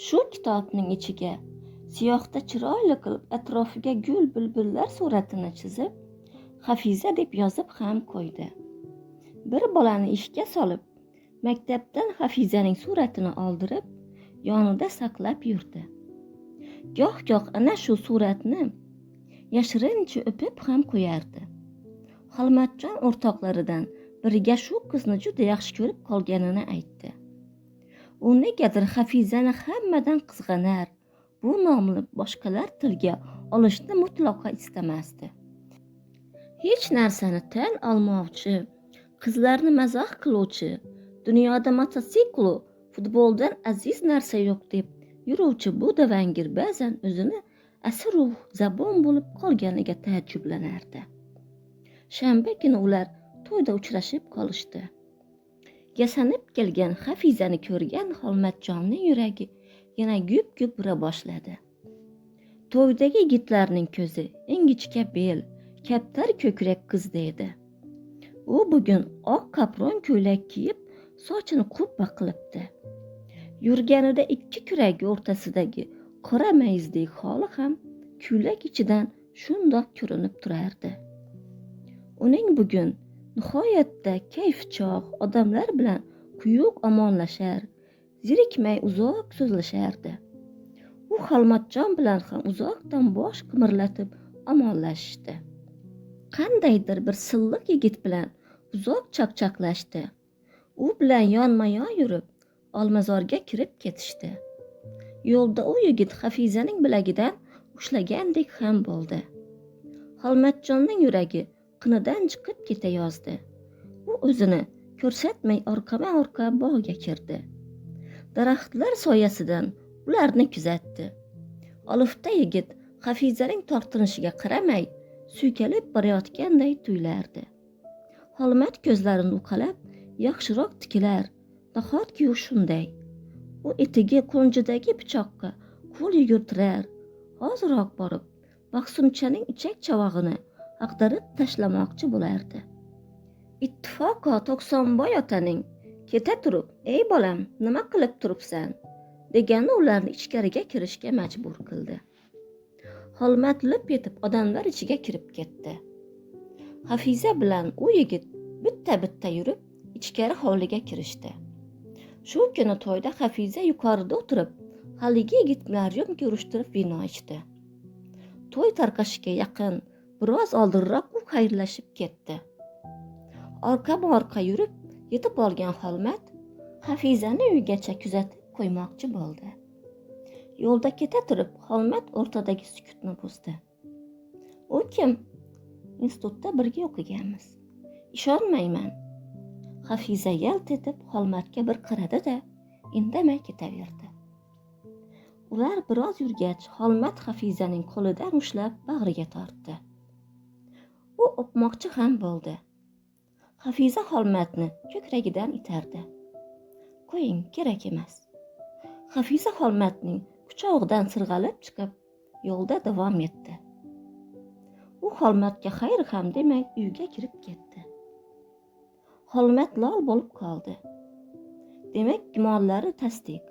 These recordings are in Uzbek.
Shu kitobning ichiga siyohda chiroyli qilib atrofiga gul bulbullar suratini chizib, Hafiza deb yozib ham qo'ydi. Bir bolani ishga solib, maktabdan Hafizaning suratini oldirib, yonida saqlab yurdi. Goh-goh ana shu suratni yashirincha o'pib ham qo'yardi. Xolmatjon o'rtoqlaridan biriga shu qizni juda yaxshi ko'rib qolganini aytdi. U negadir Hafizani hammadan qizg'anar, bu nomni boshqalar tilga olishni mutlaqo istamasdi. Hech narsani tan olmovchi, qizlarni mazax qiluvchi, dunyoda mototsiklu, futboldan aziz narsa yo'q deb yuruvchi bu davangir ba'zan o'zini asir-u zabon bo'lib qolganiga taajjublanardi. Shanba kuni ular to'yda uchrashib qolishdi. Yasanib kelgan Hafizani ko'rgan Xolmatjonning yuragi yana gup-gup ura boshladi. To'ydagi yigitlarning ko'zi ingichka bel, kaptar ko'krak qizda edi. U bugun oq kapron ko'ylak kiyib, sochini quppa qilibdi. Yurganida ikki kuragi o'rtasidagi qora mayizdek xoli ham ko'ylak ichidan shundoq ko'rinib turardi. Uning bugun nihoyatda kayfi chog', odamlar bilan quyuq omonlashar, zerikmay uzoq so'zlashardi. U Xolmatjon bilan ham uzoqdan bosh qimirlatib omonlashishdi. Qandaydir bir silliq yigit bilan uzoq chaqchaqlashdi. U bilan yonma-yon yurib, Olmazorga kirib ketishdi. Yo'lda u yigit Hafizaning bilagidan ushlagandek ham bo'ldi. Xolmatjonning yuragi qinidan chiqib ketayozdi. U o'zini ko'rsatmay orqama-orqa bog'ga kirdi. Daraxtlar soyasidan ularni kuzatdi. Olifta yigit Hafizaning tortinishiga qaramay, suykalib borayotganday tuyulardi. Xolmat ko'zlarini uqalab, yaxshiroq tikilar, nahotki u shunday. U etigi qo'njidagi pichoqqa qo'l yugurtirar, hoziroq borib, Mahsumchaning ichak chavog'ini ag'darib tashlamoqchi bo'lardi. Ittifoqo To'qsonboy otaning keta turib, "Ey bolam, nima qilib turibsan?" degani ularni ichkariga kirishga majbur qildi. Xolmat lip etib odamlar ichiga kirib ketdi. Hafiza bilan u yigit bitta-bitta yurib, ichkari hovliga kirishdi. Shu kuni to'yda Hafiza yuqorida o'tirib, haligi yigit bilan ryo'mka urishtirib vino ichdi. To'y tarqashiga yaqin, biroz oldinroq u xayrlashib ketdi. Orqama-orqa yurib, yetib olgan Xolmat Hafizani uygacha kuzatib qo'ymoqchi bo'ldi. Yo'lda keta turib, Xolmat o'rtadagi sukutni buzdi. "U kim?" "Institutda birga o'qiganmiz." "Ishonmayman." Hafiza yalt etib Xolmatga bir qaradi-da, indamay ketaverdi. Ular biroz yurgach, Xolmat Hafizaning qo'lidan ushlab bag'riga tortdi. U o'pmoqchi ham bo'ldi. Hafiza Xolmatni ko'kragidan itardi. "Qo'ying, kerak emas." Hafiza Xolmatning quchog'idan sirg'alib chiqib, yo'lda davom etdi. U Xolmatga xayr ham demay uyga kirib ketdi. Xolmat lol bo'lib qoldi. Demak, gumonlari tasdiq.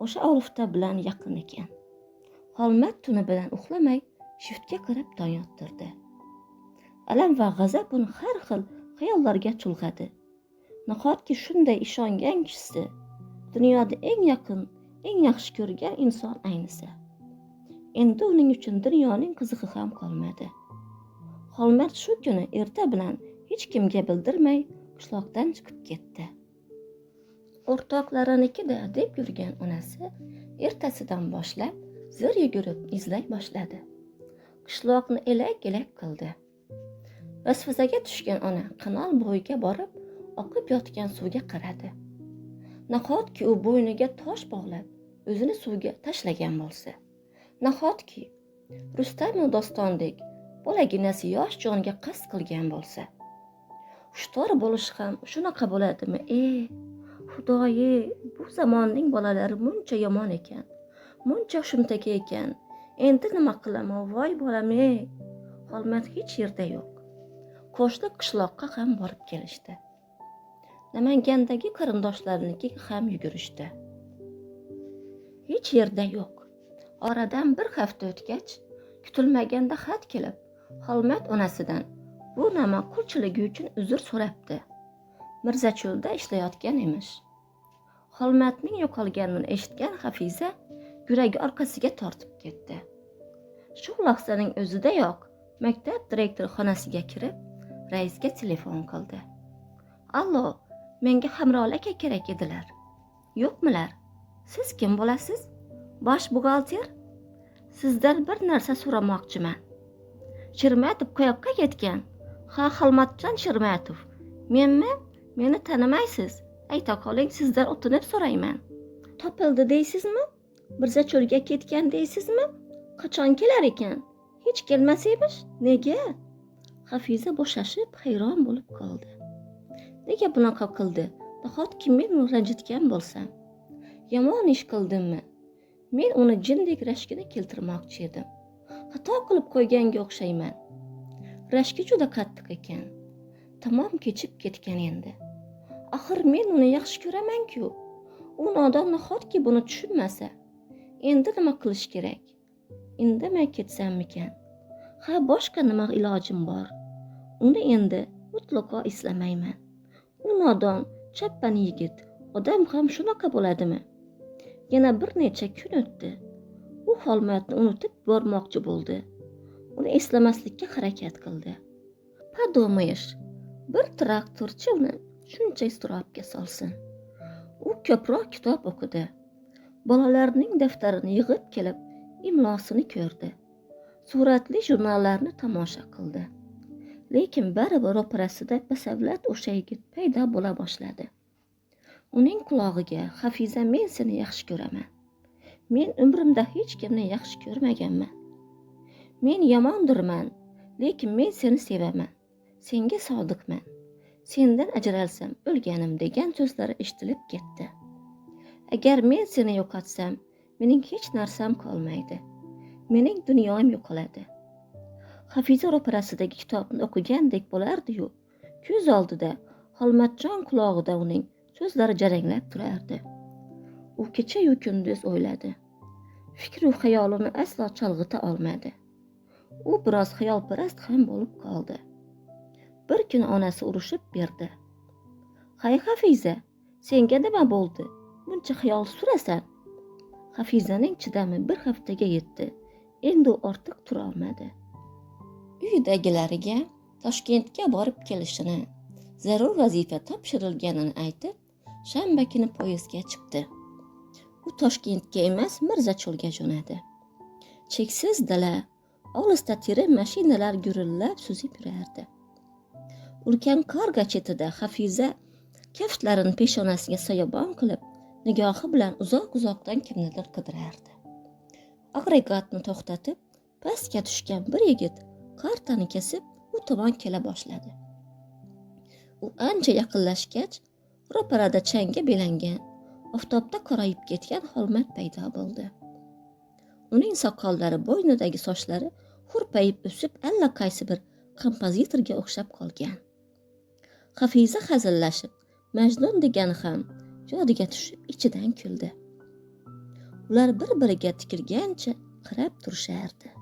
O'sha Olifta bilan yaqin ekan. Xolmat tuni bilan uxlamay shiftga qarab tong ottirdi. Alam va g'azab uni har xil xayollarga chulg'adi. Nahotki shunday ishongan kishisi dunyoda eng yaqin, eng yaxshi ko'rgan inson aynisa. Endi uning uchun dunyoning qizig'i ham qolmadi. Xolmat shu kuni erta bilan hech kimga bildirmay qishloqdan chiqib ketdi. O'rtoqlarinikida deb yurgan onasi ertasidan boshlab zir yugurib izlay boshladi. Qishloqni elak-elak qildi. Vasvasaga tushgan ona kanal bo'yiga borib, oqib yotgan suvga qaradi. Nahotki u bo'yniga tosh bog'lab, o'zini suvga tashlagan bo'lsa. Nahotki Rustam dostondek bolaginasi yosh jonga qasd qilgan bo'lsa. Xushtor bo'lish ham shunaqa bo'ladimi? Xudoyi, bu zamonning bolalari muncha yomon ekan, muncha shumtaka ekan. Endi nima qilaman, voy bolam. Xolmat hech yerda yo'q. Qo'shni qishloqqa ham borib kelishdi. Namangandagi qarindoshlarinikiga ham yugurishdi. hech yerda yo'q. Oradan bir hafta o'tgach, kutilmaganda xat kelib, Xolmat onasidan bu namaqulchiligi uchun uzr so'rabdi. Mirzacho'lda ishlayotgan emish. Xolmatning yo'qolganini eshitgan Hafiza yuragi orqasiga tortib ketdi. Shu lahzaning o'zidayoq maktab direktori xonasiga kirib, raisga telefon qildi. Allo, menga Hamrol aka kerak edilar. Yo'qmilar? Siz kim bo'lasiz? Bosh buxgalter? Sizdan bir narsa so'ramoqchiman. Shirmatov qayoqqa ketgan? Ha, Xolmatjon Shirmatov. Menmi? Meni tanimaysiz. Ayta qoling, sizdan o'tinib so'rayman. Topildi deysizmi? Mirzacho'lga ketgan deysizmi? Qachon kelar ekan? Hech kelmas emish. Nega? Hafiza bo'shashib hayron bo'lib qoldi. Nega bunaqa qildi? Nahotki men uni ranjitgan bo'lsam? Yomon ish qildimmi? Men uni jindek rashkini keltirmoqchi edim. Xato qilib qo'yganga o'xshayman. Rashki juda qattiq ekan. Tamom kechib ketgan endi. Axir men uni yaxshi ko'raman-ku. U nodon nahotki buni tushunmasa. Endi nima qilish kerak? Indamay ketsammikan? Ha, boshqa nima ilojim bor? Uni endi mutlaqo eslamayman. U nodon, chappan yigit. Odam ham shunaqa bo'ladimi? Yana bir necha kun o'tdi. U Xolmatni unutib bormoqchi bo'ldi. Uni eslamaslikka harakat qildi. Padomayish, bir traktorchi uni shuncha iztirobga solsin. U ko'proq kitob o'qidi. Bolalarning daftarini yig'ib kelib, imlosini ko'rdi. Suratli jurnallarni tomosha qildi. Lekin baribir ro'parasida basavlat o'sha yigit paydo bo'la boshladi. Uning qulog'iga Hafiza, men seni yaxshi ko'raman. Men umrimda hech kimni yaxshi ko'rmaganman. Men yomondirman, lekin men seni sevaman. Senga sodiqman. Sendan ajralsam o'lganim degan so'zlari eshitilib ketdi. Agar men seni yo'qotsam, mening hech narsam qolmaydi. Mening dunyoim yo'qoladi. Hafiza ro'parasidagi kitobni o'qigandek bo'lardi-yu, ko'z oldida Xolmatjon qulog'ida uning so'zlari jaranglab turardi. U kecha-yu kunduz o'yladi. Fikr va xayolini aslo chalg'ita olmadi. U biroz xayolparast ham bo'lib qoldi. Bir kuni onasi urushib berdi. "Hay Hafiza, senga nima bo'ldi? Buncha xayol surasan?" Hafizaning chidami bir haftaga yetdi. Endi u ortiq tura olmadi. Uydagilariga Toshkentga borib kelishini, zarur vazifa topshirilganini aytib, shanba kuni poyezdga chiqdi. U Toshkentga emas, Mirzacho'lga jo'nadi. Cheksiz dala, olisda terin mashinalar gurillab suzib yurardi. Ulkan qarga chetida Hafiza kaftlarini peshonasiga soyabon qilib, nigohi bilan uzoq-uzoqdan kimnidir qidirardi. Agregatni to'xtatib, pastga tushgan bir yigit qartani kesib, u tomon kela boshladi. U ancha yaqinlashgach, ro'parada changga belangan, oftobda qorayib ketgan Xolmat paydo bo'ldi. Uning soqollari, bo'ynidagi sochlari hurpayib o'sib, allaqaysi bir kompozitorga o'xshab qolgan. Hafiza hazillashib, Majnun degani ham yodiga tushib, ichidan kuldi. Ular bir-biriga tikilgancha qarab turishardi.